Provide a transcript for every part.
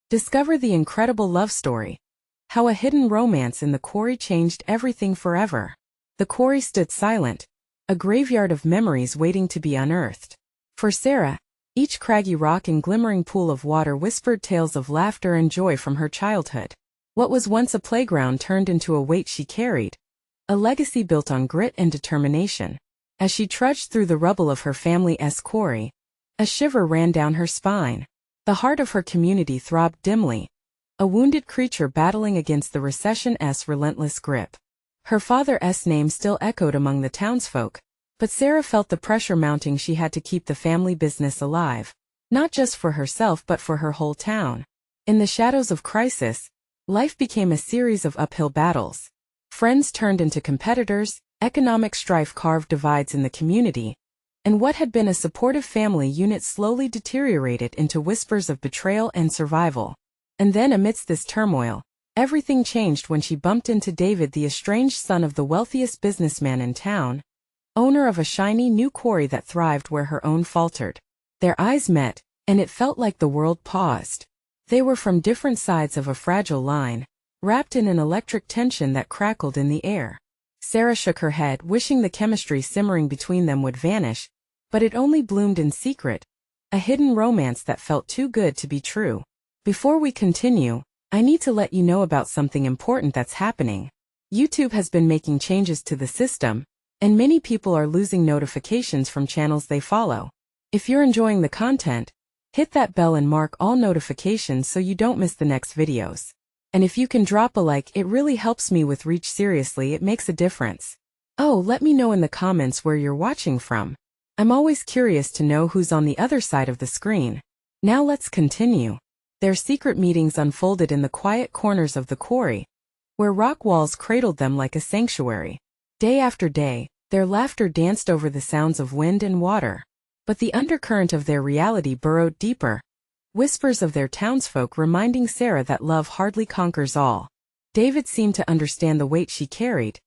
Discover the incredible love story. How a hidden romance in the quarry changed everything forever. The quarry stood silent, a graveyard of memories waiting to be unearthed. For Sarah, each craggy rock and glimmering pool of water whispered tales of laughter and joy from her childhood. What was once a playground turned into a weight she carried, a legacy built on grit and determination. As she trudged through the rubble of her family's quarry, a shiver ran down her spine. The heart of her community throbbed dimly, a wounded creature battling against the recession's relentless grip. Her father's name still echoed among the townsfolk, but Sarah felt the pressure mounting. She had to keep the family business alive, not just for herself but for her whole town. In the shadows of crisis, life became a series of uphill battles. Friends turned into competitors, economic strife carved divides in the community, and what had been a supportive family unit slowly deteriorated into whispers of betrayal and survival. And then amidst this turmoil, everything changed when she bumped into David, the estranged son of the wealthiest businessman in town, owner of a shiny new quarry that thrived where her own faltered. Their eyes met, and it felt like the world paused. They were from different sides of a fragile line, wrapped in an electric tension that crackled in the air. Sarah shook her head, wishing the chemistry simmering between them would vanish, but it only bloomed in secret, a hidden romance that felt too good to be true. Before we continue, I need to let you know about something important that's happening. YouTube has been making changes to the system, and many people are losing notifications from channels they follow. If you're enjoying the content, hit that bell and mark all notifications so you don't miss the next videos. And if you can drop a like, it really helps me with reach. Seriously, it makes a difference. Oh, let me know in the comments where you're watching from. I'm always curious to know who's on the other side of the screen. Now let's continue. Their secret meetings unfolded in the quiet corners of the quarry, where rock walls cradled them like a sanctuary. Day after day, their laughter danced over the sounds of wind and water. But the undercurrent of their reality burrowed deeper. Whispers of their townsfolk reminding Sarah that love hardly conquers all. David seemed to understand the weight she carried,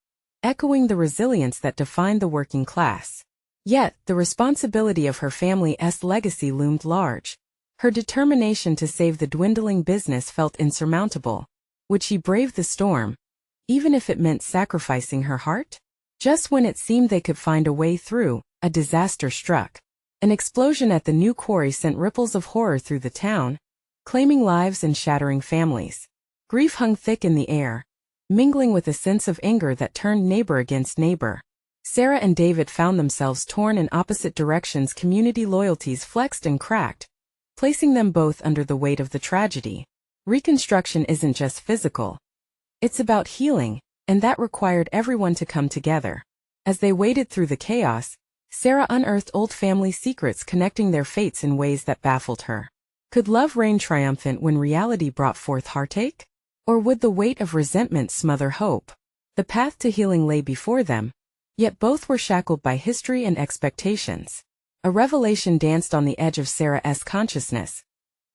echoing the resilience that defined the working class. Yet, the responsibility of her family's legacy loomed large. Her determination to save the dwindling business felt insurmountable. Would she brave the storm, even if it meant sacrificing her heart? Just when it seemed they could find a way through, a disaster struck. An explosion at the new quarry sent ripples of horror through the town, claiming lives and shattering families. Grief hung thick in the air, mingling with a sense of anger that turned neighbor against neighbor. Sarah and David found themselves torn in opposite directions. Community loyalties flexed and cracked, placing them both under the weight of the tragedy. Reconstruction isn't just physical. It's about healing, and that required everyone to come together. As they waded through the chaos, Sarah unearthed old family secrets connecting their fates in ways that baffled her. Could love reign triumphant when reality brought forth heartache? Or would the weight of resentment smother hope? The path to healing lay before them, yet both were shackled by history and expectations. A revelation danced on the edge of Sarah's consciousness.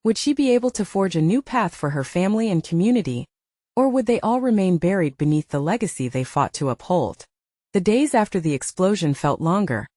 Would she be able to forge a new path for her family and community, or would they all remain buried beneath the legacy they fought to uphold? The days after the explosion felt longer,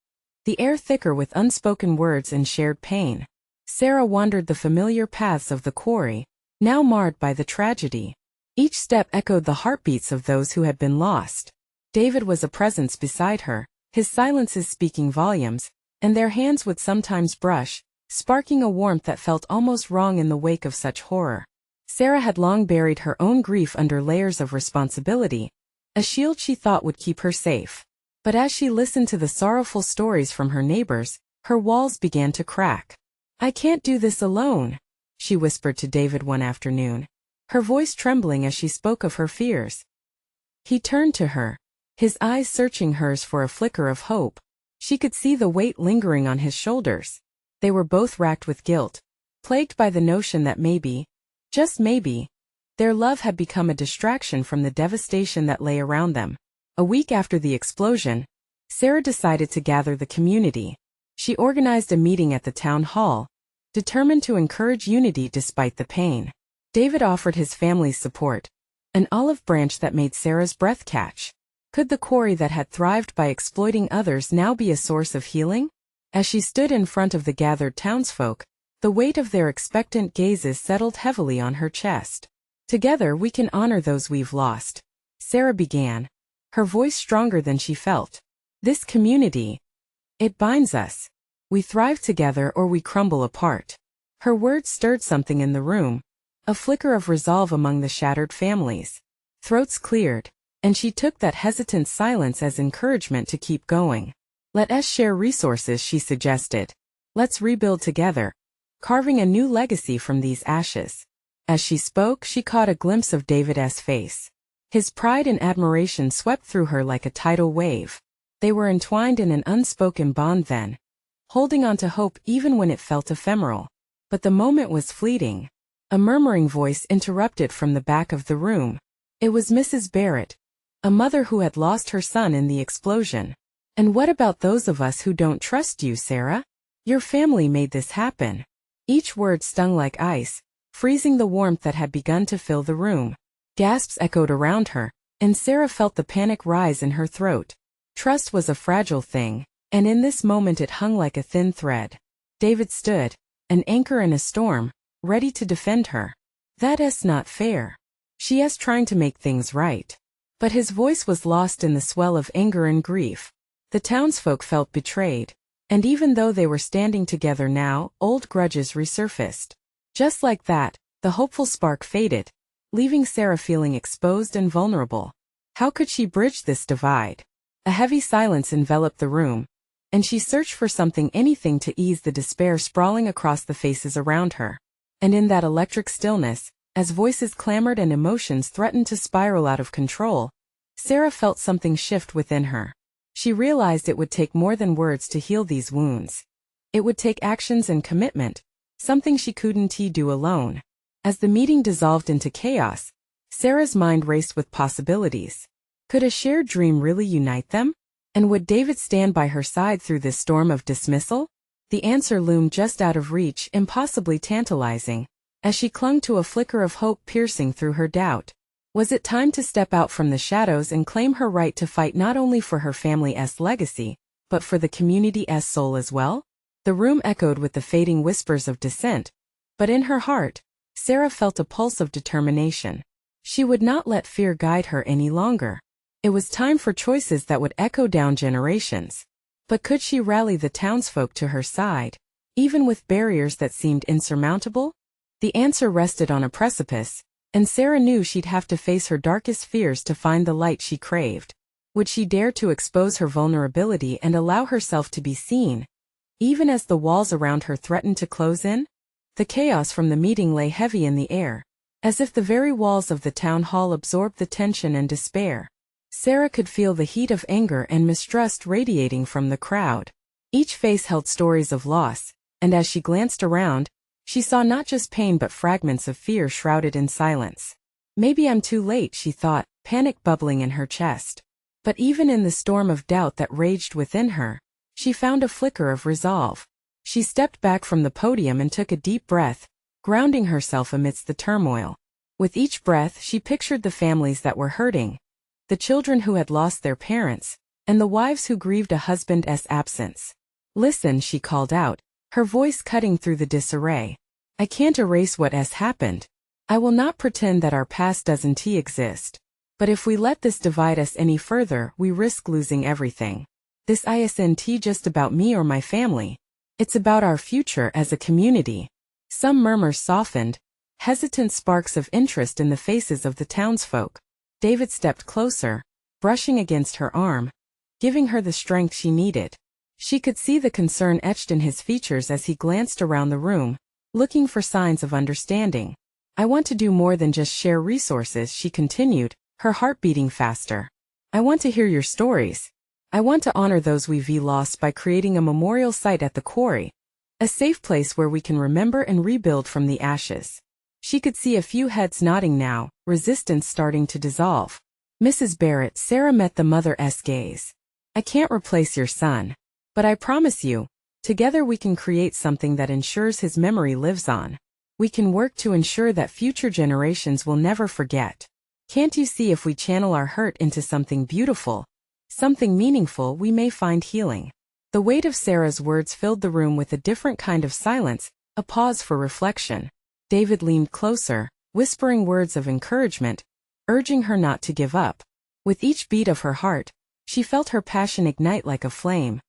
the air thicker with unspoken words and shared pain. Sarah wandered the familiar paths of the quarry, now marred by the tragedy. Each step echoed the heartbeats of those who had been lost. David was a presence beside her, his silences speaking volumes, and their hands would sometimes brush, sparking a warmth that felt almost wrong in the wake of such horror. Sarah had long buried her own grief under layers of responsibility, a shield she thought would keep her safe. But as she listened to the sorrowful stories from her neighbors, her walls began to crack. "I can't do this alone," she whispered to David one afternoon, her voice trembling as she spoke of her fears. He turned to her, his eyes searching hers for a flicker of hope. She could see the weight lingering on his shoulders. They were both racked with guilt, plagued by the notion that maybe, just maybe, their love had become a distraction from the devastation that lay around them. A week after the explosion, Sarah decided to gather the community. She organized a meeting at the town hall, determined to encourage unity despite the pain. David offered his family's support, an olive branch that made Sarah's breath catch. Could the quarry that had thrived by exploiting others now be a source of healing? As she stood in front of the gathered townsfolk, The weight of their expectant gazes settled heavily on her chest. Together we can honor those we've lost, Sarah began, her voice stronger than she felt. This community, it binds us. We thrive together or we crumble apart. Her words stirred something in the room, a flicker of resolve among the shattered families. Throats cleared, and she took that hesitant silence as encouragement to keep going. Let us share resources, she suggested. Let's rebuild together, carving a new legacy from these ashes. As she spoke, she caught a glimpse of David's face. His pride and admiration swept through her like a tidal wave. They were entwined in an unspoken bond then, holding on to hope even when it felt ephemeral. But the moment was fleeting. A murmuring voice interrupted from the back of the room. It was Mrs. Barrett, a mother who had lost her son in the explosion. And what about those of us who don't trust you, Sarah? Your family made this happen. Each word stung like ice, freezing the warmth that had begun to fill the room. Gasps echoed around her, and Sarah felt the panic rise in her throat. Trust was a fragile thing, and in this moment it hung like a thin thread. David stood, an anchor in a storm, ready to defend her. That's not fair. She is trying to make things right. But his voice was lost in the swell of anger and grief. The townsfolk felt betrayed, and even though they were standing together now, old grudges resurfaced. Just like that, the hopeful spark faded, leaving Sarah feeling exposed and vulnerable. How could she bridge this divide? A heavy silence enveloped the room, and she searched for something, anything to ease the despair sprawling across the faces around her. And in that electric stillness, as voices clamored and emotions threatened to spiral out of control, Sarah felt something shift within her. She realized it would take more than words to heal these wounds. It would take actions and commitment, something she couldn't do alone. As the meeting dissolved into chaos, Sarah's mind raced with possibilities. Could a shared dream really unite them? And would David stand by her side through this storm of dismissal? The answer loomed just out of reach, impossibly tantalizing, as she clung to a flicker of hope piercing through her doubt. Was it time to step out from the shadows and claim her right to fight not only for her family's legacy, but for the community's soul as well? The room echoed with the fading whispers of dissent, but in her heart, Sarah felt a pulse of determination. She would not let fear guide her any longer. It was time for choices that would echo down generations. But could she rally the townsfolk to her side, even with barriers that seemed insurmountable? The answer rested on a precipice, and Sarah knew she'd have to face her darkest fears to find the light she craved. Would she dare to expose her vulnerability and allow herself to be seen, even as the walls around her threatened to close in? The chaos from the meeting lay heavy in the air, as if the very walls of the town hall absorbed the tension and despair. Sarah could feel the heat of anger and mistrust radiating from the crowd. Each face held stories of loss, and as she glanced around, she saw not just pain but fragments of fear shrouded in silence. Maybe I'm too late, she thought, panic bubbling in her chest. But even in the storm of doubt that raged within her, she found a flicker of resolve. She stepped back from the podium and took a deep breath, grounding herself amidst the turmoil. With each breath, she pictured the families that were hurting, the children who had lost their parents, and the wives who grieved a husband's absence. Listen, she called out, her voice cutting through the disarray. I can't erase what has happened. I will not pretend that our past doesn't exist. But if we let this divide us any further, we risk losing everything. This isn't just about me or my family. It's about our future as a community. Some murmurs softened, hesitant sparks of interest in the faces of the townsfolk. David stepped closer, brushing against her arm, giving her the strength she needed. She could see the concern etched in his features as he glanced around the room, looking for signs of understanding. I want to do more than just share resources, she continued, her heart beating faster. I want to hear your stories. I want to honor those we've lost by creating a memorial site at the Quarry, a safe place where we can remember and rebuild from the ashes. She could see a few heads nodding now, resistance starting to dissolve. Mrs. Barrett, Sarah met the mother's gaze. I can't replace your son. But I promise you, together we can create something that ensures his memory lives on. We can work to ensure that future generations will never forget. Can't you see, if we channel our hurt into something beautiful, something meaningful, we may find healing? The weight of Sarah's words filled the room with a different kind of silence, A pause for reflection. David leaned closer, whispering words of encouragement, urging her not to give up. With each beat of her heart, she felt her passion ignite like a flame,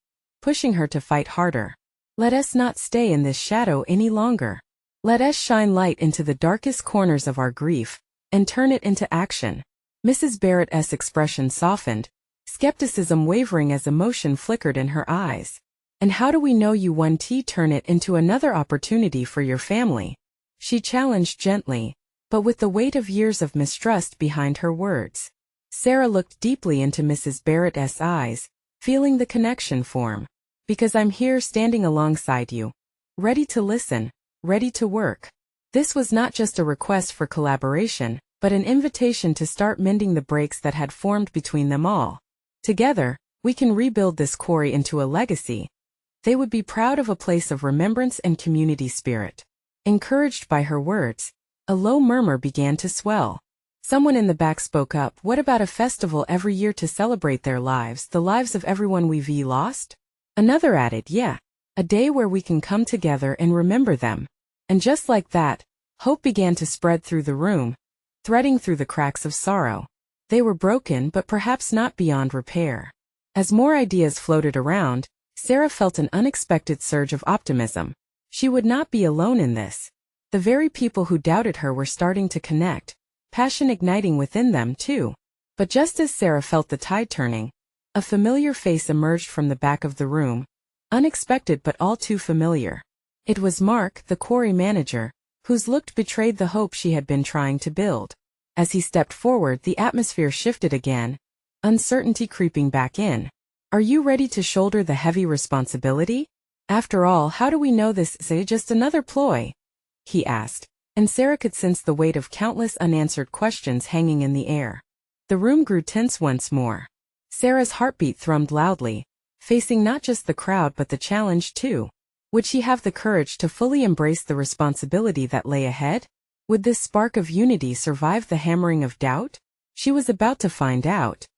pushing her to fight harder. Let us not stay in this shadow any longer. Let us shine light into the darkest corners of our grief, and turn it into action. Mrs. Barrett's expression softened, skepticism wavering as emotion flickered in her eyes. And how do we know you won't turn it into another opportunity for your family? She challenged gently, but with the weight of years of mistrust behind her words. Sarah looked deeply into Mrs. Barrett's eyes, feeling the connection form. Because I'm here standing alongside you. Ready to listen, ready to work. This was not just a request for collaboration, but an invitation to start mending the breaks that had formed between them all. Together, we can rebuild this quarry into a legacy. They would be proud of a place of remembrance and community spirit. Encouraged by her words, a low murmur began to swell. Someone in the back spoke up. What about a festival every year to celebrate their lives, the lives of everyone we've lost? Another added, yeah, a day where we can come together and remember them. And just like that, hope began to spread through the room, threading through the cracks of sorrow. They were broken but perhaps not beyond repair. As more ideas floated around, Sarah felt an unexpected surge of optimism. She would not be alone in this. The very people who doubted her were starting to connect, passion igniting within them too. But just as Sarah felt the tide turning, a familiar face emerged from the back of the room, unexpected but all too familiar. It was Mark, the quarry manager, whose look betrayed the hope she had been trying to build. As he stepped forward, the atmosphere shifted again, uncertainty creeping back in. Are you ready to shoulder the heavy responsibility? After all, how do we know this is just another ploy? He asked, and Sarah could sense the weight of countless unanswered questions hanging in the air. The room grew tense once more. Sarah's heartbeat thrummed loudly, facing not just the crowd but the challenge too. Would she have the courage to fully embrace the responsibility that lay ahead? Would this spark of unity survive the hammering of doubt? She was about to find out.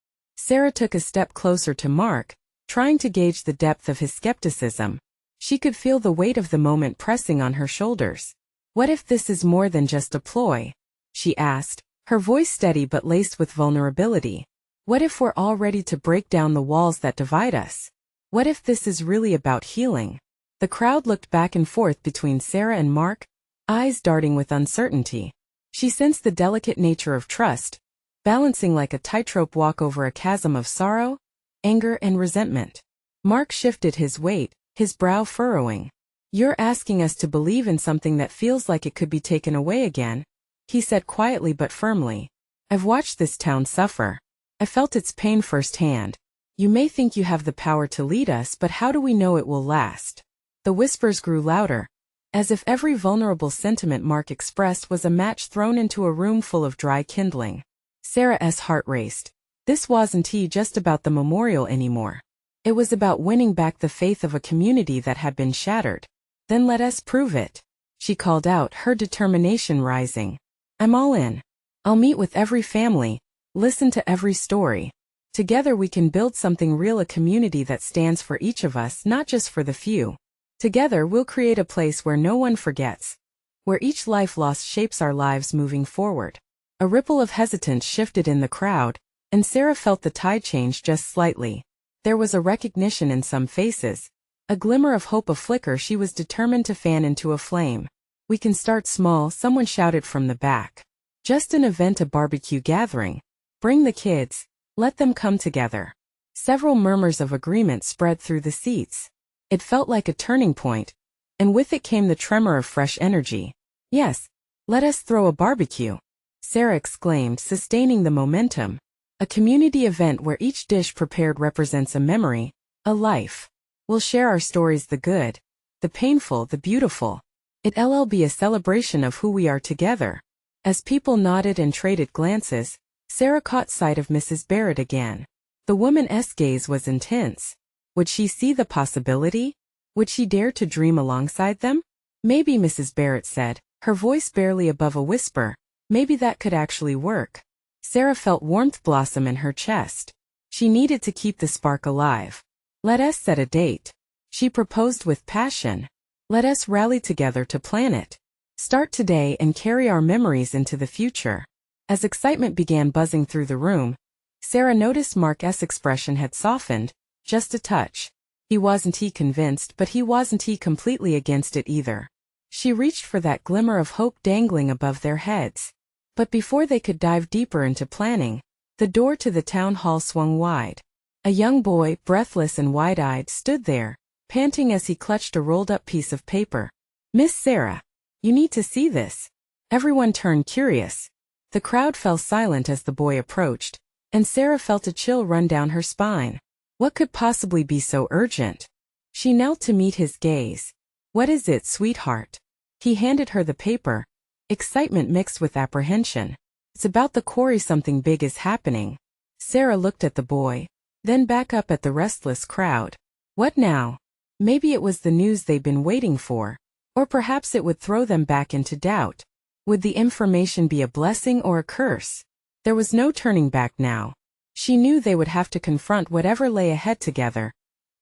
Sarah took a step closer to Mark, trying to gauge the depth of his skepticism. She could feel the weight of the moment pressing on her shoulders. What if this is more than just a ploy? She asked, her voice steady but laced with vulnerability. What if we're all ready to break down the walls that divide us? What if this is really about healing? The crowd looked back and forth between Sarah and Mark, eyes darting with uncertainty. She sensed the delicate nature of trust, balancing like a tightrope walk over a chasm of sorrow, anger and resentment. Mark shifted his weight, his brow furrowing. You're asking us to believe in something that feels like it could be taken away again, he said quietly but firmly. I've watched this town suffer. I felt its pain firsthand. You may think you have the power to lead us, but how do we know it will last? The whispers grew louder, as if every vulnerable sentiment Mark expressed was a match thrown into a room full of dry kindling. Sarah's heart raced. This wasn't just about the memorial anymore. It was about winning back the faith of a community that had been shattered. Then let us prove it, she called out, her determination rising. I'm all in. I'll meet with every family, listen to every story. Together we can build something real, a community that stands for each of us, not just for the few. Together we'll create a place where no one forgets, where each life lost shapes our lives moving forward. A ripple of hesitance shifted in the crowd, and Sarah felt the tide change just slightly. There was a recognition in some faces, a glimmer of hope, a flicker she was determined to fan into a flame. We can start small, someone shouted from the back. Just an event, a barbecue gathering. Bring the kids, let them come together. Several murmurs of agreement spread through the seats. It felt like a turning point, and with it came the tremor of fresh energy. Yes, let us throw a barbecue, Sarah exclaimed, sustaining the momentum. A community event where each dish prepared represents a memory, a life. We'll share our stories, the good, the painful, the beautiful. It'll be a celebration of who we are together. As people nodded and traded glances, Sarah caught sight of Mrs. Barrett again. The woman's gaze was intense. Would she see the possibility? Would she dare to dream alongside them? Maybe, Mrs. Barrett said, her voice barely above a whisper. Maybe that could actually work. Sarah felt warmth blossom in her chest. She needed to keep the spark alive. Let us set a date, she proposed with passion. Let us rally together to plan it. Start today and carry our memories into the future. As excitement began buzzing through the room, Sarah noticed Mark's expression had softened, just a touch. He wasn't convinced, but he wasn't completely against it either. She reached for that glimmer of hope dangling above their heads. But before they could dive deeper into planning, the door to the town hall swung wide. A young boy, breathless and wide-eyed, stood there, panting as he clutched a rolled-up piece of paper. "Miss Sarah, you need to see this." Everyone turned curious. The crowd fell silent as the boy approached, and Sarah felt a chill run down her spine. What could possibly be so urgent? She knelt to meet his gaze. "What is it, sweetheart?" He handed her the paper, excitement mixed with apprehension. "It's about the quarry. Something big is happening." Sarah looked at the boy, then back up at the restless crowd. What now? Maybe it was the news they'd been waiting for, or perhaps it would throw them back into doubt. Would the information be a blessing or a curse? There was no turning back now. She knew they would have to confront whatever lay ahead together,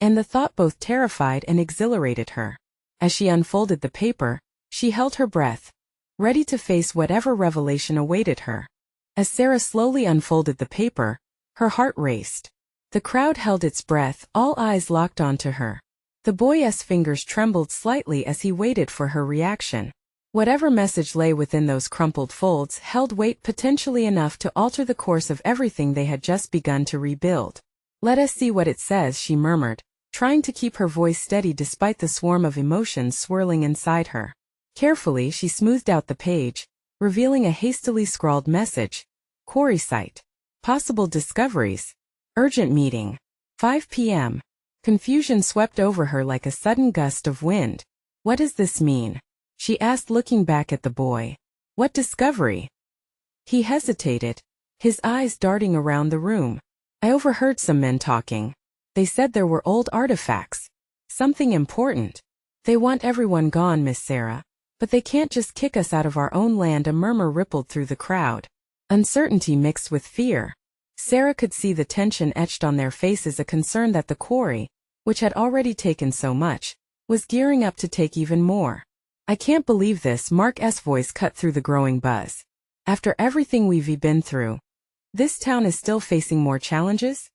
and the thought both terrified and exhilarated her. As she unfolded the paper, she held her breath, ready to face whatever revelation awaited her. As Sarah slowly unfolded the paper, her heart raced. The crowd held its breath, all eyes locked onto her. The boy's fingers trembled slightly as he waited for her reaction. Whatever message lay within those crumpled folds held weight, potentially enough to alter the course of everything they had just begun to rebuild. "Let us see what it says," she murmured, trying to keep her voice steady despite the swarm of emotions swirling inside her. Carefully, she smoothed out the page, revealing a hastily scrawled message. "Quarry site. Possible discoveries. Urgent meeting. 5 p.m. Confusion swept over her like a sudden gust of wind. "What does this mean?" she asked, looking back at the boy. "What discovery?" He hesitated, his eyes darting around the room. "I overheard some men talking. They said there were old artifacts. Something important. They want everyone gone, Miss Sarah. But they can't just kick us out of our own land." A murmur rippled through the crowd, uncertainty mixed with fear. Sarah could see the tension etched on their faces, a concern that the quarry, which had already taken so much, was gearing up to take even more. "I can't believe this," Mark's voice cut through the growing buzz. "After everything we've been through, this town is still facing more challenges?"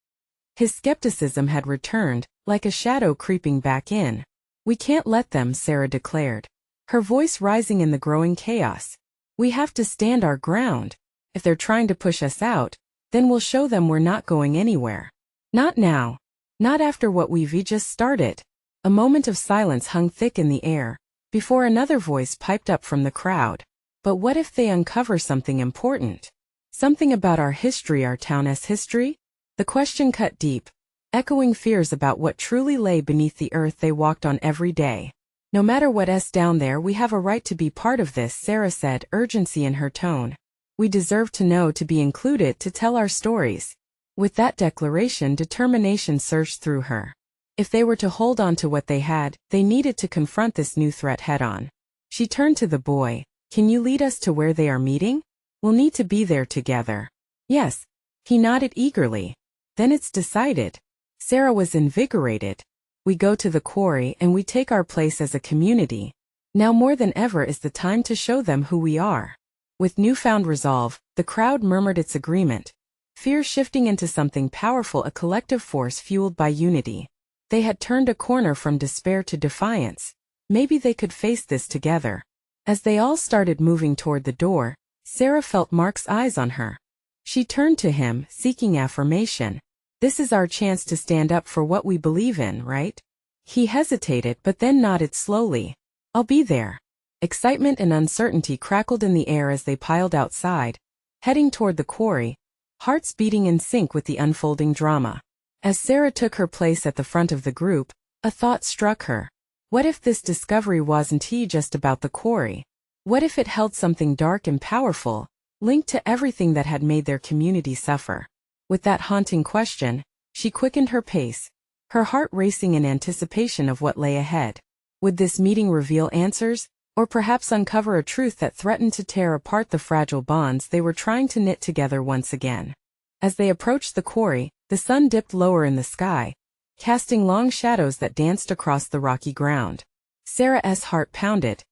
His skepticism had returned, like a shadow creeping back in. "We can't let them," Sarah declared, her voice rising in the growing chaos. "We have to stand our ground. If they're trying to push us out, then we'll show them we're not going anywhere. Not now. Not after what we've just started." A moment of silence hung thick in the air, before another voice piped up from the crowd. "But what if they uncover something important? Something about our history, our town's history?" The question cut deep, echoing fears about what truly lay beneath the earth they walked on every day. "No matter what's down there, we have a right to be part of this," Sarah said, urgency in her tone. "We deserve to know, to be included, to tell our stories." With that declaration, determination surged through her. If they were to hold on to what they had, they needed to confront this new threat head-on. She turned to the boy. "Can you lead us to where they are meeting? We'll need to be there together." "Yes." He nodded eagerly. "Then it's decided." Sarah was invigorated. "We go to the quarry and we take our place as a community. Now more than ever is the time to show them who we are." With newfound resolve, the crowd murmured its agreement, fear shifting into something powerful, a collective force fueled by unity. They had turned a corner from despair to defiance. Maybe they could face this together. As they all started moving toward the door, Sarah felt Mark's eyes on her. She turned to him, seeking affirmation. "This is our chance to stand up for what we believe in, right?" He hesitated but then nodded slowly. "I'll be there." Excitement and uncertainty crackled in the air as they piled outside, heading toward the quarry, hearts beating in sync with the unfolding drama. As Sarah took her place at the front of the group, a thought struck her. What if this discovery wasn't just about the quarry? What if it held something dark and powerful, linked to everything that had made their community suffer? With that haunting question, she quickened her pace, her heart racing in anticipation of what lay ahead. Would this meeting reveal answers, or perhaps uncover a truth that threatened to tear apart the fragile bonds they were trying to knit together once again? As they approached the quarry, the sun dipped lower in the sky, casting long shadows that danced across the rocky ground. Sarah's heart pounded,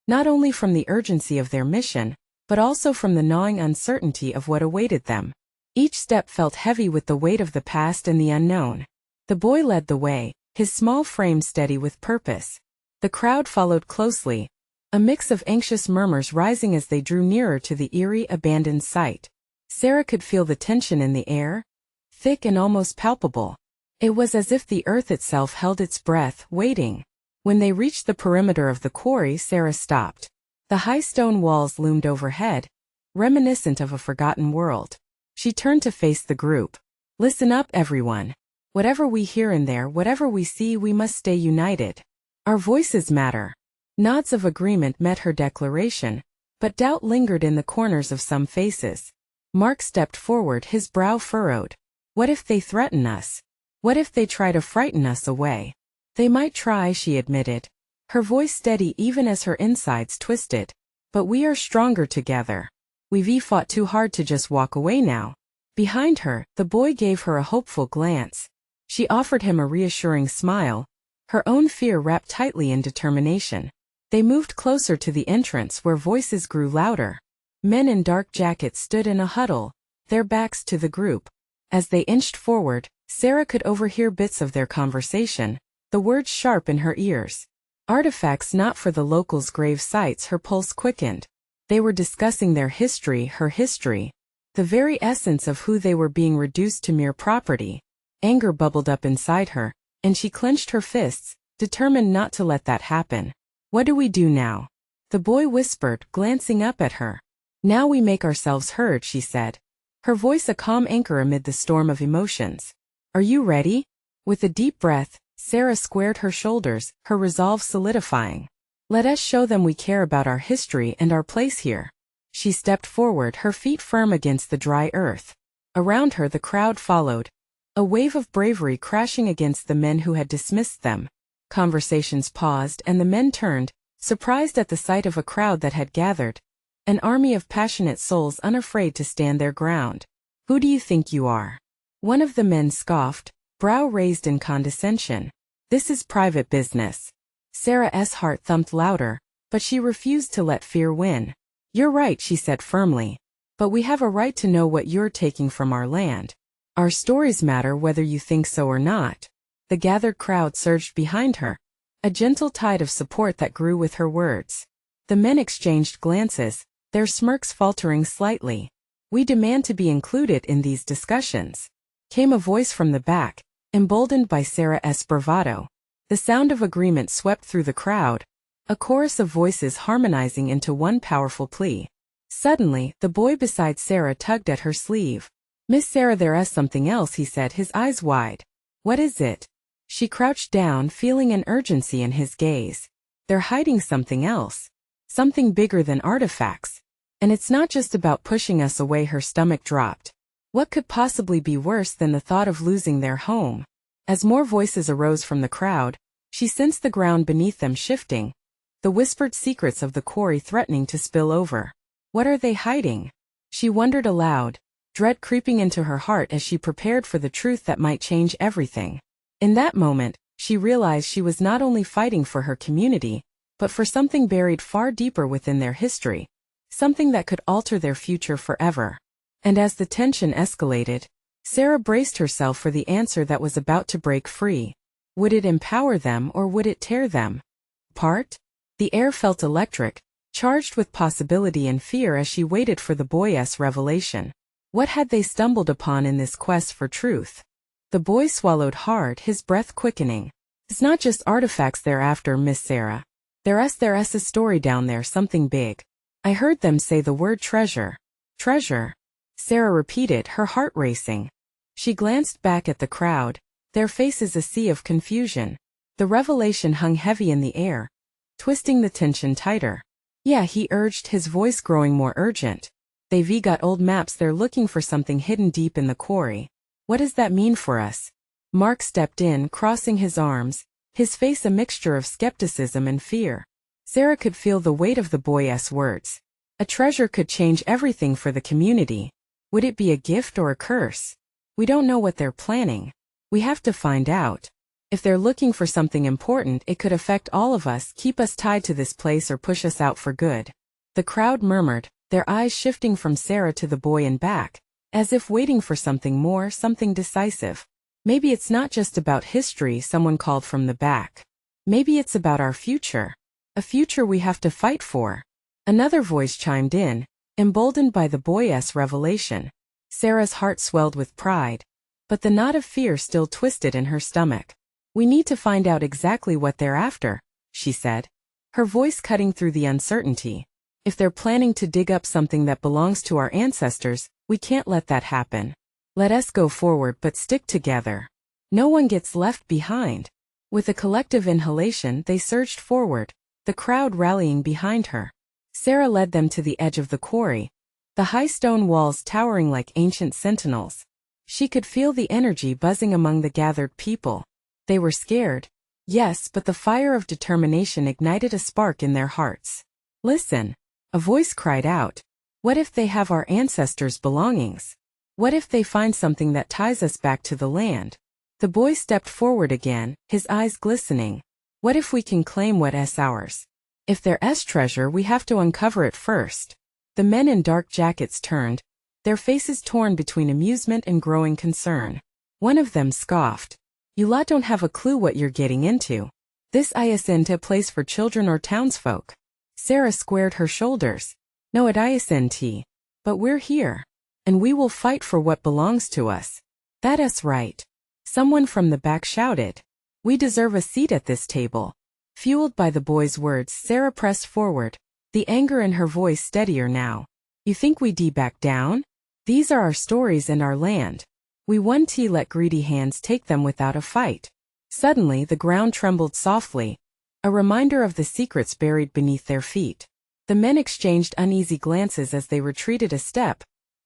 not only from the urgency of their mission, but also from the gnawing uncertainty of what awaited them. Each step felt heavy with the weight of the past and the unknown. The boy led the way, his small frame steady with purpose. The crowd followed closely, a mix of anxious murmurs rising as they drew nearer to the eerie, abandoned site. Sarah could feel the tension in the air, thick and almost palpable. It was as if the earth itself held its breath, waiting. When they reached the perimeter of the quarry, Sarah stopped. The high stone walls loomed overhead, reminiscent of a forgotten world. She turned to face the group. "Listen up, everyone. Whatever we hear in there, whatever we see, we must stay united. Our voices matter." Nods of agreement met her declaration, but doubt lingered in the corners of some faces. Mark stepped forward, his brow furrowed. "What if they threaten us? What if they try to frighten us away?" "They might try," she admitted, her voice steady even as her insides twisted. "But we are stronger together. We've fought too hard to just walk away now." Behind her, the boy gave her a hopeful glance. She offered him a reassuring smile, her own fear wrapped tightly in determination. They moved closer to the entrance where voices grew louder. Men in dark jackets stood in a huddle, their backs to the group. As they inched forward, Sarah could overhear bits of their conversation, the words sharp in her ears. Artifacts not for the locals' grave sites. Her pulse quickened. They were discussing their history, her history, the very essence of who they were, being reduced to mere property. Anger bubbled up inside her, and she clenched her fists, determined not to let that happen. "What do we do now?" the boy whispered, glancing up at her. "Now we make ourselves heard," she said, her voice a calm anchor amid the storm of emotions. "Are you ready?" With a deep breath, Sarah squared her shoulders, her resolve solidifying. "Let us show them we care about our history and our place here." She stepped forward, her feet firm against the dry earth. Around her the crowd followed, a wave of bravery crashing against the men who had dismissed them. Conversations paused and the men turned, surprised at the sight of a crowd that had gathered, an army of passionate souls unafraid to stand their ground. "Who do you think you are?" one of the men scoffed, brow raised in condescension. "This is private business." Sarah's heart thumped louder, but she refused to let fear win. "You're right," she said firmly. "But we have a right to know what you're taking from our land. Our stories matter whether you think so or not." The gathered crowd surged behind her, a gentle tide of support that grew with her words. The men exchanged glances, their smirks faltering slightly. "We demand to be included in these discussions," came a voice from the back, emboldened by Sarah's bravado. The sound of agreement swept through the crowd, a chorus of voices harmonizing into one powerful plea. Suddenly, the boy beside Sarah tugged at her sleeve. "Miss Sarah, there's something else," he said, his eyes wide. "What is it?" She crouched down, feeling an urgency in his gaze. "They're hiding something else. Something bigger than artifacts. And it's not just about pushing us away." Her stomach dropped. What could possibly be worse than the thought of losing their home? As more voices arose from the crowd, she sensed the ground beneath them shifting, the whispered secrets of the quarry threatening to spill over. What are they hiding? She wondered aloud, dread creeping into her heart as she prepared for the truth that might change everything. In that moment, she realized she was not only fighting for her community, but for something buried far deeper within their history, something that could alter their future forever. And as the tension escalated, Sarah braced herself for the answer that was about to break free. Would it empower them or would it tear them apart? The air felt electric, charged with possibility and fear as she waited for the boy's revelation. What had they stumbled upon in this quest for truth? The boy swallowed hard, his breath quickening. "It's not just artifacts they're after, Miss Sarah. There's a story down there, something big. I heard them say the word treasure." "Treasure?" Sarah repeated, her heart racing. She glanced back at the crowd, their faces a sea of confusion. The revelation hung heavy in the air, twisting the tension tighter. "Yeah," he urged, his voice growing more urgent. "They've got old maps. They're looking for something hidden deep in the quarry." "What does that mean for us?" Mark stepped in, crossing his arms, his face a mixture of skepticism and fear. Sarah could feel the weight of the boy's words. A treasure could change everything for the community. Would it be a gift or a curse? "We don't know what they're planning. We have to find out." If they're looking for something important, it could affect all of us, keep us tied to this place or push us out for good. The crowd murmured, their eyes shifting from Sarah to the boy in back, as if waiting for something more, something decisive. Maybe it's not just about history, someone called from the back. Maybe it's about our future. A future we have to fight for. Another voice chimed in, emboldened by the boy's revelation. Sarah's heart swelled with pride, but the knot of fear still twisted in her stomach. We need to find out exactly what they're after, she said, her voice cutting through the uncertainty. If they're planning to dig up something that belongs to our ancestors, we can't let that happen. Let us go forward but stick together. No one gets left behind. With a collective inhalation, they surged forward, the crowd rallying behind her. Sarah led them to the edge of the quarry, the high stone walls towering like ancient sentinels. She could feel the energy buzzing among the gathered people. They were scared, yes, but the fire of determination ignited a spark in their hearts. Listen, a voice cried out. What if they have our ancestors' belongings? What if they find something that ties us back to the land? The boy stepped forward again, his eyes glistening. What if we can claim what's ours? If there's treasure, we have to uncover it first. The men in dark jackets turned, their faces torn between amusement and growing concern. One of them scoffed. You lot don't have a clue what you're getting into. This isn't a place for children or townsfolk. Sarah squared her shoulders. No, it isn't. But we're here. And we will fight for what belongs to us. That's right. Someone from the back shouted. We deserve a seat at this table. Fueled by the boy's words, Sarah pressed forward, the anger in her voice steadier now. You think we'd back down? These are our stories and our land. We won't let greedy hands take them without a fight. Suddenly the ground trembled softly, a reminder of the secrets buried beneath their feet. The men exchanged uneasy glances as they retreated a step,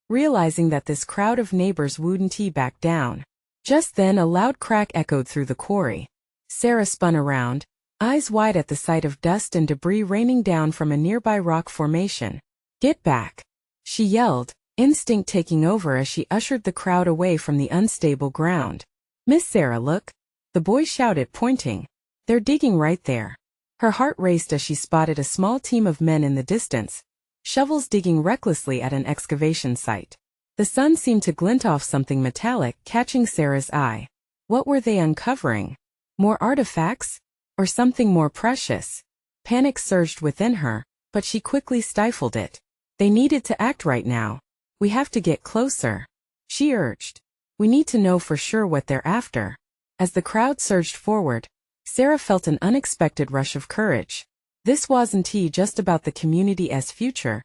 realizing that this crowd of neighbors wouldn't back down. Just then a loud crack echoed through the quarry. Sarah spun around, eyes wide at the sight of dust and debris raining down from a nearby rock formation. Get back! She yelled, instinct taking over as she ushered the crowd away from the unstable ground. Miss Sarah, look! The boy shouted, pointing. They're digging right there. Her heart raced as she spotted a small team of men in the distance, shovels digging recklessly at an excavation site. The sun seemed to glint off something metallic, catching Sarah's eye. What were they uncovering? More artifacts? Or something more precious? Panic surged within her, but she quickly stifled it. They needed to act right now. We have to get closer, she urged. We need to know for sure what they're after. As the crowd surged forward, Sarah felt an unexpected rush of courage. This wasn't just about the community's future.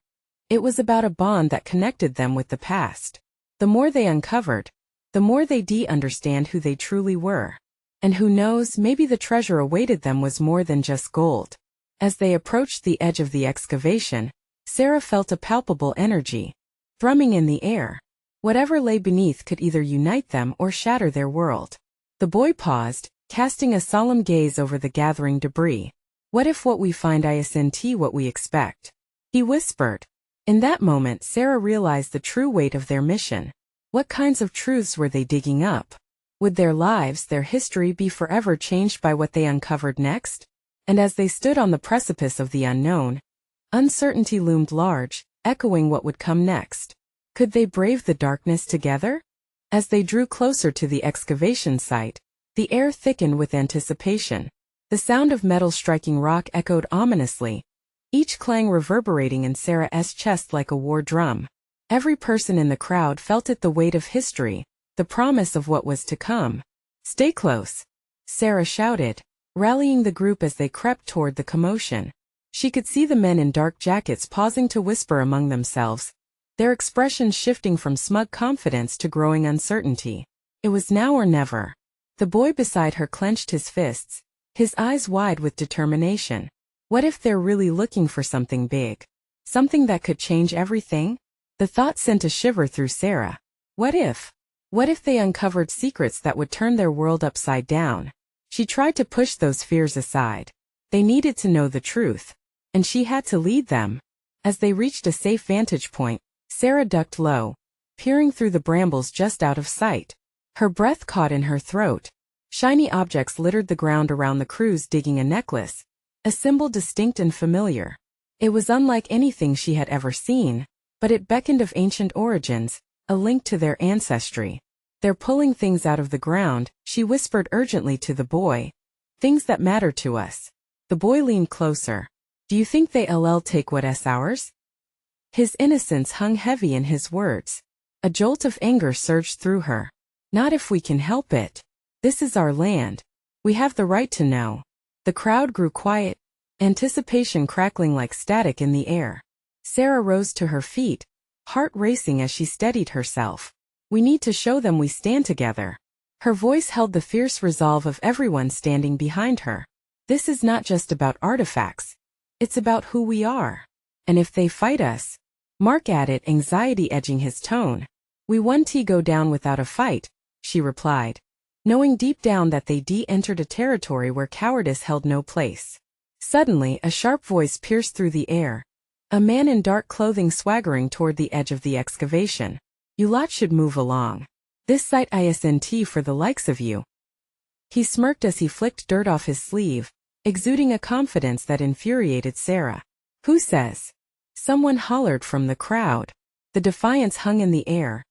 It was about a bond that connected them with the past. The more they uncovered, the more they'd understand who they truly were. And who knows, maybe the treasure awaited them was more than just gold. As they approached the edge of the excavation, Sarah felt a palpable energy thrumming in the air. Whatever lay beneath could either unite them or shatter their world. The boy paused, casting a solemn gaze over the gathering debris. What if what we find isn't what we expect? He whispered. In that moment, Sarah realized the true weight of their mission. What kinds of truths were they digging up? Would their lives, their history be forever changed by what they uncovered next? And as they stood on the precipice of the unknown, uncertainty loomed large, echoing what would come next. Could they brave the darkness together? As they drew closer to the excavation site, the air thickened with anticipation. The sound of metal striking rock echoed ominously, each clang reverberating in Sarah's chest like a war drum. Every person in the crowd felt it, the weight of history, the promise of what was to come. Stay close, Sarah shouted, rallying the group as they crept toward the commotion. She could see the men in dark jackets pausing to whisper among themselves, their expressions shifting from smug confidence to growing uncertainty. It was now or never. The boy beside her clenched his fists, his eyes wide with determination. What if they're really looking for something big? Something that could change everything? The thought sent a shiver through Sarah. What if? What if they uncovered secrets that would turn their world upside down? She tried to push those fears aside. They needed to know the truth. And she had to lead them. As they reached a safe vantage point, Sarah ducked low, peering through the brambles just out of sight. Her breath caught in her throat. Shiny objects littered the ground around the crews, digging a necklace, a symbol distinct and familiar. It was unlike anything she had ever seen, but it beckoned of ancient origins, a link to their ancestry. "They're pulling things out of the ground," she whispered urgently to the boy. "Things that matter to us." The boy leaned closer. "Do you think they'll take what's ours?" His innocence hung heavy in his words. A jolt of anger surged through her. "Not if we can help it. This is our land. We have the right to know." The crowd grew quiet, anticipation crackling like static in the air. Sarah rose to her feet, heart racing as she steadied herself. "We need to show them we stand together." Her voice held the fierce resolve of everyone standing behind her. "This is not just about artifacts. It's about who we are. And if they fight us," Mark added, anxiety edging his tone. "We won't go down without a fight," she replied, knowing deep down that they entered a territory where cowardice held no place. Suddenly, a sharp voice pierced through the air. A man in dark clothing swaggering toward the edge of the excavation. "You lot should move along. This site isn't for the likes of you." He smirked as he flicked dirt off his sleeve, exuding a confidence that infuriated Sarah. "Who says?" Someone hollered from the crowd. The defiance hung in the air,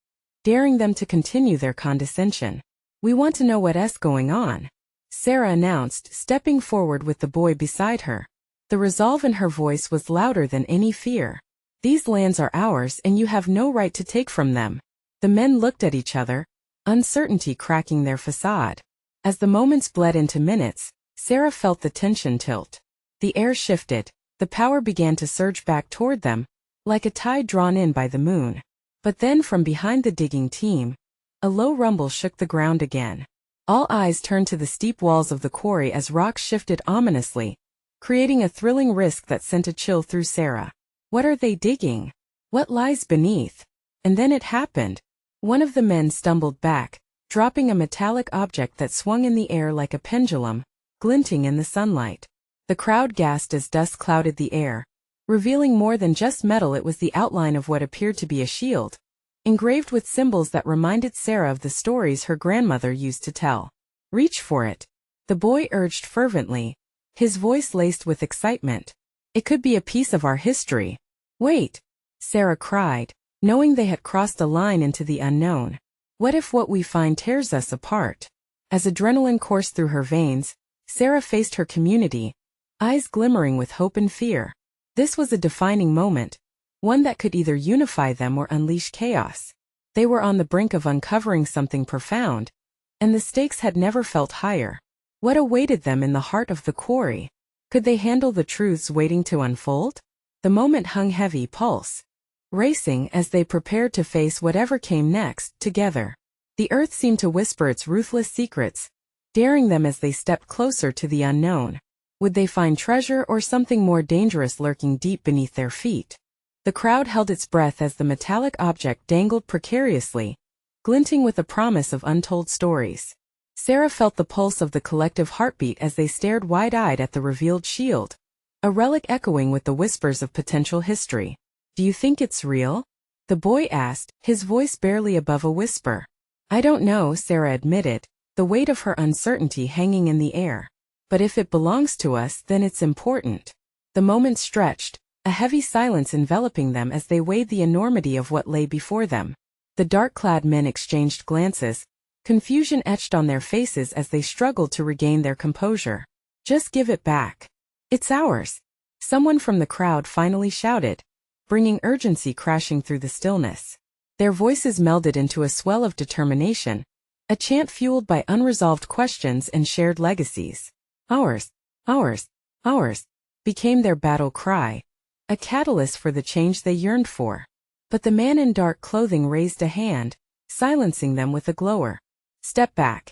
daring them to continue their condescension. "We want to know what's going on," Sarah announced, stepping forward with the boy beside her. The resolve in her voice was louder than any fear. "These lands are ours and you have no right to take from them." The men looked at each other, uncertainty cracking their facade. As the moments bled into minutes, Sarah felt the tension tilt. The air shifted, the power began to surge back toward them, like a tide drawn in by the moon. But then from behind the digging team, a low rumble shook the ground again. All eyes turned to the steep walls of the quarry as rocks shifted ominously, creating a thrilling risk that sent a chill through Sarah. What are they digging? What lies beneath? And then it happened. One of the men stumbled back, dropping a metallic object that swung in the air like a pendulum, glinting in the sunlight. The crowd gasped as dust clouded the air, revealing more than just metal. It was the outline of what appeared to be a shield, engraved with symbols that reminded Sarah of the stories her grandmother used to tell. "Reach for it," the boy urged fervently, his voice laced with excitement. "It could be a piece of our history." "Wait," Sarah cried, knowing they had crossed a line into the unknown. "What if what we find tears us apart?" As adrenaline coursed through her veins, Sarah faced her community, eyes glimmering with hope and fear. This was a defining moment, one that could either unify them or unleash chaos. They were on the brink of uncovering something profound, and the stakes had never felt higher. What awaited them in the heart of the quarry? Could they handle the truths waiting to unfold? The moment hung heavy, pulse racing as they prepared to face whatever came next, together. The earth seemed to whisper its ruthless secrets, daring them as they stepped closer to the unknown. Would they find treasure or something more dangerous lurking deep beneath their feet? The crowd held its breath as the metallic object dangled precariously, glinting with the promise of untold stories. Sarah felt the pulse of the collective heartbeat as they stared wide-eyed at the revealed shield, a relic echoing with the whispers of potential history. "Do you think it's real?" the boy asked, his voice barely above a whisper. "I don't know," Sarah admitted, the weight of her uncertainty hanging in the air. "But if it belongs to us, then it's important." The moment stretched, a heavy silence enveloping them as they weighed the enormity of what lay before them. The dark-clad men exchanged glances, confusion etched on their faces as they struggled to regain their composure. "Just give it back. It's ours," someone from the crowd finally shouted, bringing urgency crashing through the stillness. Their voices melded into a swell of determination, a chant fueled by unresolved questions and shared legacies. "Ours, ours, ours," became their battle cry, a catalyst for the change they yearned for. But the man in dark clothing raised a hand, silencing them with a glower. "Step back.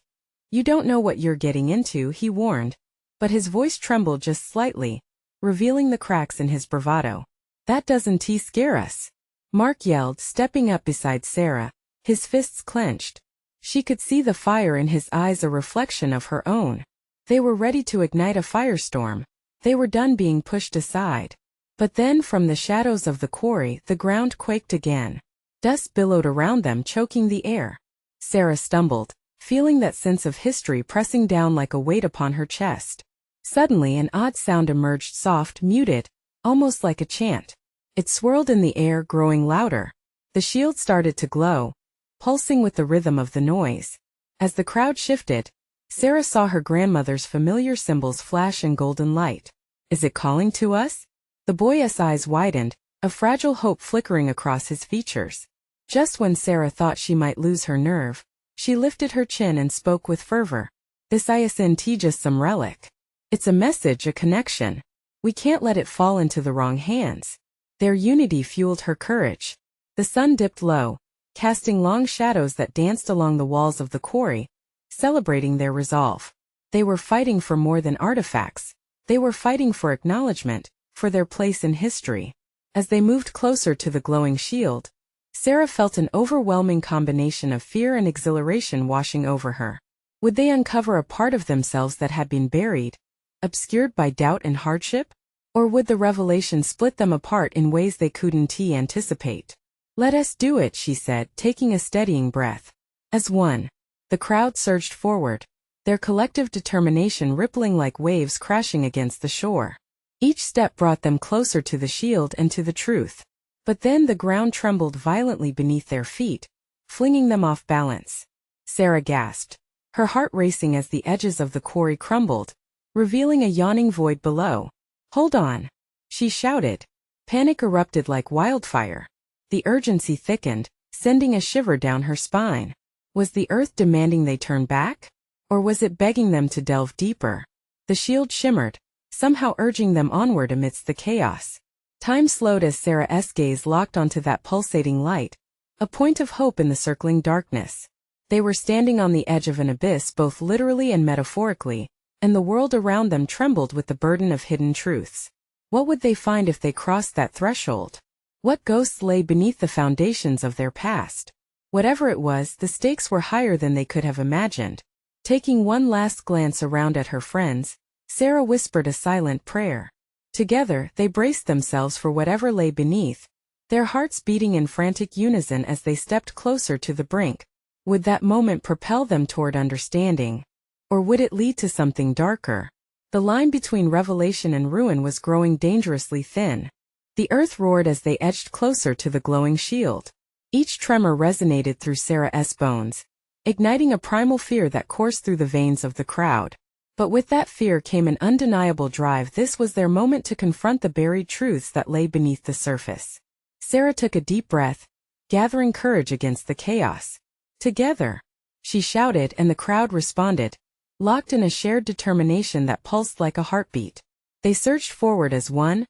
You don't know what you're getting into," he warned, but his voice trembled just slightly, revealing the cracks in his bravado. "That doesn't scare us," Mark yelled, stepping up beside Sarah, his fists clenched. She could see the fire in his eyes, a reflection of her own. They were ready to ignite a firestorm. They were done being pushed aside. But then from the shadows of the quarry, the ground quaked again. Dust billowed around them, choking the air. Sarah stumbled, feeling that sense of history pressing down like a weight upon her chest. Suddenly an odd sound emerged, soft, muted, almost like a chant. It swirled in the air, growing louder. The shield started to glow, pulsing with the rhythm of the noise. As the crowd shifted, Sarah saw her grandmother's familiar symbols flash in golden light. Is it calling to us? The boy's eyes widened, a fragile hope flickering across his features. Just when Sarah thought she might lose her nerve, she lifted her chin and spoke with fervor. This isn't just some relic. It's a message, a connection. We can't let it fall into the wrong hands. Their unity fueled her courage. The sun dipped low, casting long shadows that danced along the walls of the quarry, celebrating their resolve. They were fighting for more than artifacts. They were fighting for acknowledgement, for their place in history. As they moved closer to the glowing shield, Sarah felt an overwhelming combination of fear and exhilaration washing over her. Would they uncover a part of themselves that had been buried, obscured by doubt and hardship? Or would the revelation split them apart in ways they couldn't anticipate? Let us do it, she said, taking a steadying breath. As one, the crowd surged forward, their collective determination rippling like waves crashing against the shore. Each step brought them closer to the shield and to the truth. But then the ground trembled violently beneath their feet, flinging them off balance. Sarah gasped, her heart racing as the edges of the quarry crumbled, revealing a yawning void below. Hold on, she shouted. Panic erupted like wildfire. The urgency thickened, sending a shiver down her spine. Was the earth demanding they turn back? Or was it begging them to delve deeper? The shield shimmered, somehow urging them onward amidst the chaos. Time slowed as Sarah's gaze locked onto that pulsating light, a point of hope in the circling darkness. They were standing on the edge of an abyss both literally and metaphorically, and the world around them trembled with the burden of hidden truths. What would they find if they crossed that threshold? What ghosts lay beneath the foundations of their past? Whatever it was, the stakes were higher than they could have imagined. Taking one last glance around at her friends, Sarah whispered a silent prayer. Together, they braced themselves for whatever lay beneath, their hearts beating in frantic unison as they stepped closer to the brink. Would that moment propel them toward understanding? Or would it lead to something darker? The line between revelation and ruin was growing dangerously thin. The earth roared as they edged closer to the glowing shield. Each tremor resonated through Sarah's bones, igniting a primal fear that coursed through the veins of the crowd. But with that fear came an undeniable drive. This was their moment to confront the buried truths that lay beneath the surface. Sarah took a deep breath, gathering courage against the chaos. Together, she shouted, and the crowd responded, locked in a shared determination that pulsed like a heartbeat. They surged forward as one,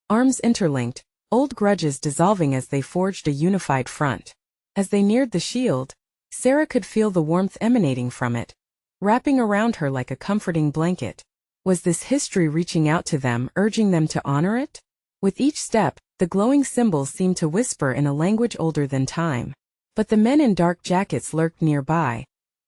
arms interlinked, old grudges dissolving as they forged a unified front. As they neared the shield, Sarah could feel the warmth emanating from it, wrapping around her like a comforting blanket. Was this history reaching out to them, urging them to honor it? With each step, the glowing symbols seemed to whisper in a language older than time. But the men in dark jackets lurked nearby,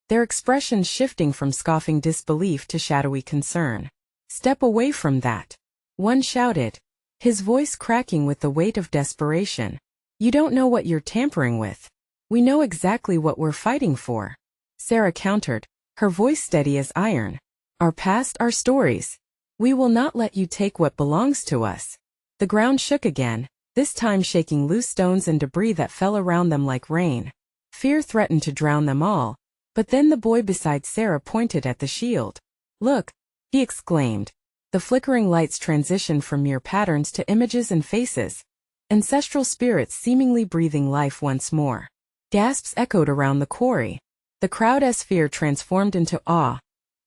their expressions shifting from scoffing disbelief to shadowy concern. Step away from that, one shouted, his voice cracking with the weight of desperation. You don't know what you're tampering with. We know exactly what we're fighting for. Sarah countered, her voice steady as iron. Our past, our stories. We will not let you take what belongs to us. The ground shook again, this time shaking loose stones and debris that fell around them like rain. Fear threatened to drown them all, but then the boy beside Sarah pointed at the shield. Look, he exclaimed. The flickering lights transitioned from mere patterns to images and faces, ancestral spirits seemingly breathing life once more. Gasps echoed around the quarry. The crowd's fear transformed into awe.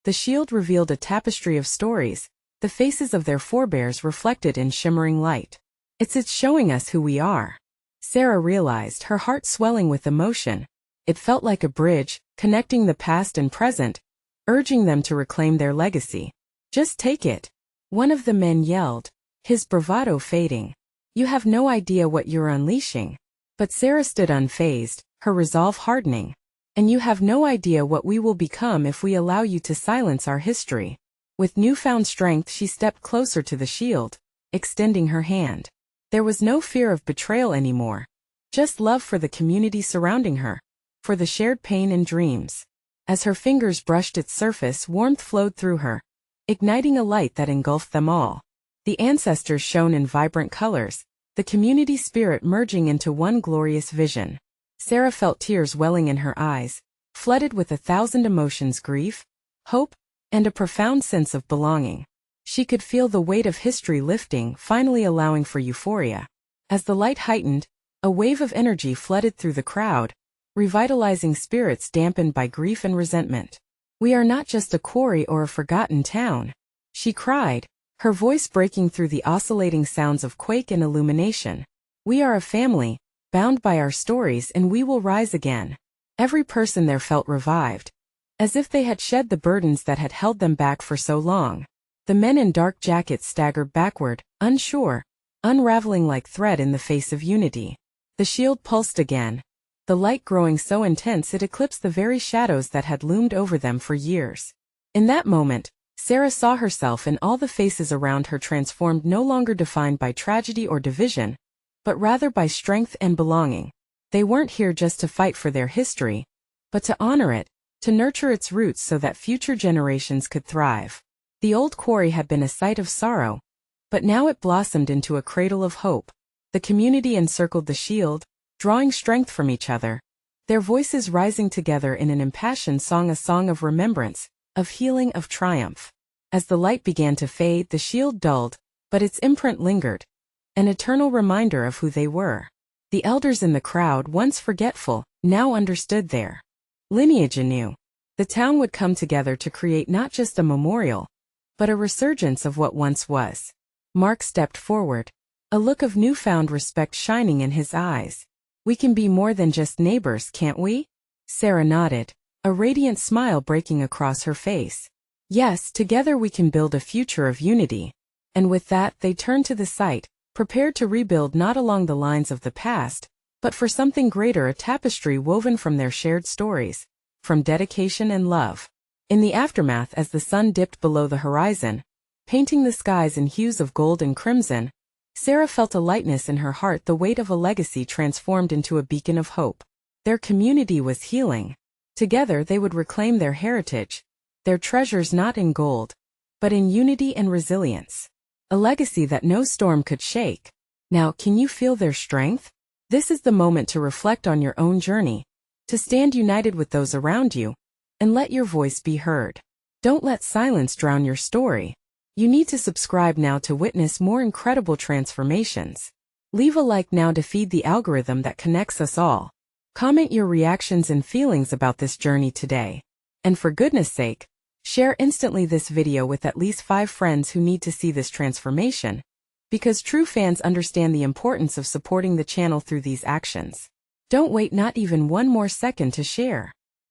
The shield revealed a tapestry of stories, the faces of their forebears reflected in shimmering light. It's showing us who we are. Sarah realized, her heart swelling with emotion. It felt like a bridge, connecting the past and present, urging them to reclaim their legacy. Just take it. One of the men yelled, his bravado fading. You have no idea what you're unleashing. But Sarah stood unfazed, her resolve hardening. And you have no idea what we will become if we allow you to silence our history. With newfound strength, she stepped closer to the shield, extending her hand. There was no fear of betrayal anymore, just love for the community surrounding her, for the shared pain and dreams. As her fingers brushed its surface, warmth flowed through her, igniting a light that engulfed them all. The ancestors shone in vibrant colors, the community spirit merging into one glorious vision. Sarah felt tears welling in her eyes, flooded with 1,000 emotions: grief, hope, and a profound sense of belonging. She could feel the weight of history lifting, finally allowing for euphoria. As the light heightened, a wave of energy flooded through the crowd, revitalizing spirits dampened by grief and resentment. "We are not just a quarry or a forgotten town," she cried, her voice breaking through the oscillating sounds of quake and illumination. "We are a family, bound by our stories, and we will rise again." Every person there felt revived, as if they had shed the burdens that had held them back for so long. The men in dark jackets staggered backward, unsure, unraveling like thread in the face of unity. The shield pulsed again, the light growing so intense it eclipsed the very shadows that had loomed over them for years. In that moment, Sarah saw herself and all the faces around her transformed, no longer defined by tragedy or division, but rather by strength and belonging. They weren't here just to fight for their history, but to honor it, to nurture its roots so that future generations could thrive. The old quarry had been a site of sorrow, but now it blossomed into a cradle of hope. The community encircled the shield, drawing strength from each other, their voices rising together in an impassioned song, a song of remembrance, of healing, of triumph. As the light began to fade, the shield dulled, but its imprint lingered, an eternal reminder of who they were. The elders in the crowd, once forgetful, now understood their lineage anew. The town would come together to create not just a memorial, but a resurgence of what once was. Mark stepped forward, a look of newfound respect shining in his eyes. "We can be more than just neighbors, can't we?" Sarah nodded, a radiant smile breaking across her face. "Yes, together we can build a future of unity." And with that, they turned to the site, prepared to rebuild not along the lines of the past, but for something greater, a tapestry woven from their shared stories, from dedication and love. In the aftermath, as the sun dipped below the horizon, painting the skies in hues of gold and crimson, Sarah felt a lightness in her heart, the weight of a legacy transformed into a beacon of hope. Their community was healing. Together they would reclaim their heritage, their treasures not in gold, but in unity and resilience. A legacy that no storm could shake. Now, can you feel their strength? This is the moment to reflect on your own journey, to stand united with those around you, and let your voice be heard. Don't let silence drown your story. You need to subscribe now to witness more incredible transformations. Leave a like now to feed the algorithm that connects us all. Comment your reactions and feelings about this journey today. And for goodness sake, share instantly this video with at least 5 friends who need to see this transformation, because true fans understand the importance of supporting the channel through these actions. Don't wait not even one more second to share.